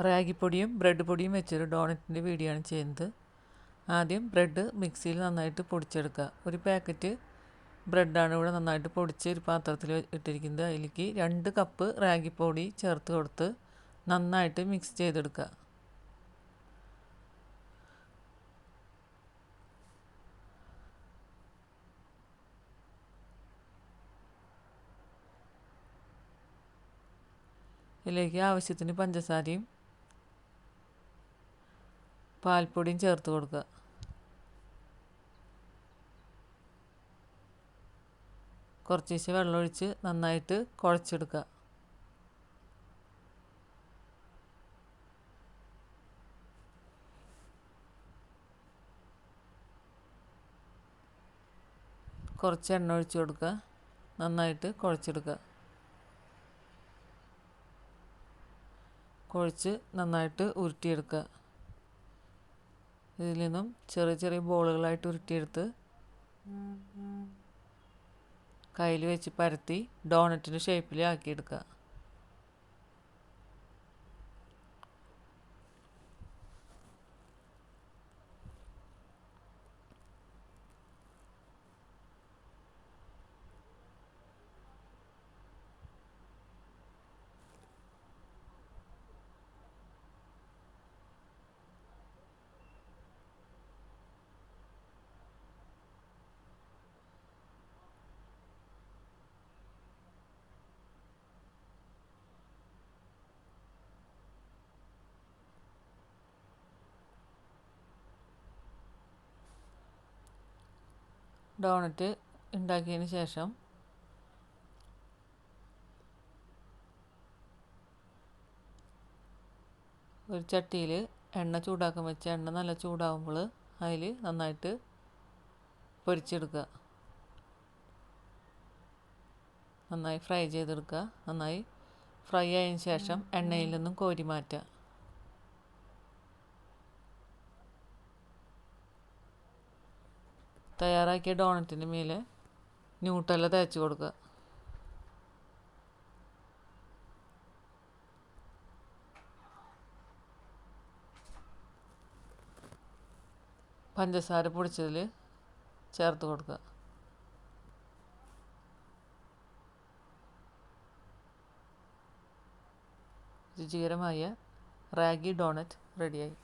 റാഗിപ്പൊടിയും bread പൊടിയും വെച്ചൊരു ഡോണറ്റിൻ്റെ video ആണ് ചെയ്യുന്നത്. ആദ്യം ബ്രെഡ് മിക്സിയിൽ നന്നായിട്ട് പൊടിച്ചെടുക്കുക. ഒരു പാക്കറ്റ് ബ്രെഡാണ് ഇവിടെ നന്നായിട്ട് പൊടിച്ച് ഒരു പാത്രത്തിൽ ഇട്ടിരിക്കുന്നത്. അതിലേക്ക് 2 കപ്പ് റാഗിപ്പൊടി ചേർത്ത് കൊടുത്ത് നന്നായിട്ട് മിക്സ് ചെയ്തെടുക്കുക. ഇതിലേക്ക് ആവശ്യത്തിന് പഞ്ചസാരയും പാൽപ്പൊടിയും ചേർത്ത് കൊടുക്കുക. കുറച്ച് വെള്ളമൊഴിച്ച് നന്നായിട്ട് കുഴച്ചെടുക്കുക. കുറച്ച് എണ്ണ ഒഴിച്ച് കൊടുക്കുക. നന്നായിട്ട് കുഴച്ചെടുക്കുക. കുഴച്ച് നന്നായിട്ട് ഉരുട്ടിയെടുക്കുക. ഇതിൽ നിന്നും ചെറിയ ചെറിയ ബോളുകളായിട്ട് ഉരുട്ടിയെടുത്ത് കയ്യിൽ വെച്ച് പരത്തി ഡോണറ്റിൻ്റെ ഷേപ്പിൽ ആക്കിയെടുക്കുക. ഡോണറ്റ് ഉണ്ടാക്കിയതിന് ശേഷം ഒരു ചട്ടിയിൽ എണ്ണ ചൂടാക്കാൻ വെച്ച എണ്ണ നല്ല ചൂടാകുമ്പോൾ അതിൽ നന്നായിട്ട് പൊരിച്ചെടുക്കുക. നന്നായി ഫ്രൈ ചെയ്തെടുക്കുക. നന്നായി ഫ്രൈ ആയതിന് ശേഷം എണ്ണയിൽ നിന്നും കോരി മാറ്റുക. തയ്യാറാക്കിയ ഡോണറ്റിന് മേലെ ന്യൂട്ടല്ല തേച്ച് കൊടുക്കുക. പഞ്ചസാര പൊടിച്ചതിൽ ചേർത്ത് കൊടുക്കുക. രുചികരമായ റാഗി ഡോണറ്റ് റെഡിയായി.